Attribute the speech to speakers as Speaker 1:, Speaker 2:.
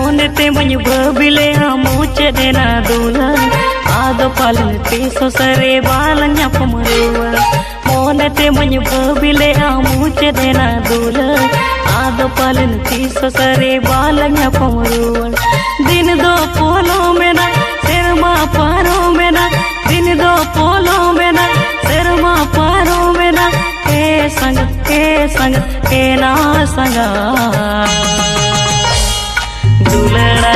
Speaker 1: मोने ते मनु भबिले मुचे देना दूला आदो पालन तीसो सरे बालन्या पमरुआ मोने ते मनु भबिले मुचे देना दूला आदो पालन तीसो सरे बालन्या पमरुआ दिन दो पोलो मेना सेरमा पारो मेना दिन दो पोलो मेना सेरमा पारो मेना ए संग ए ना संगा दुलड़ा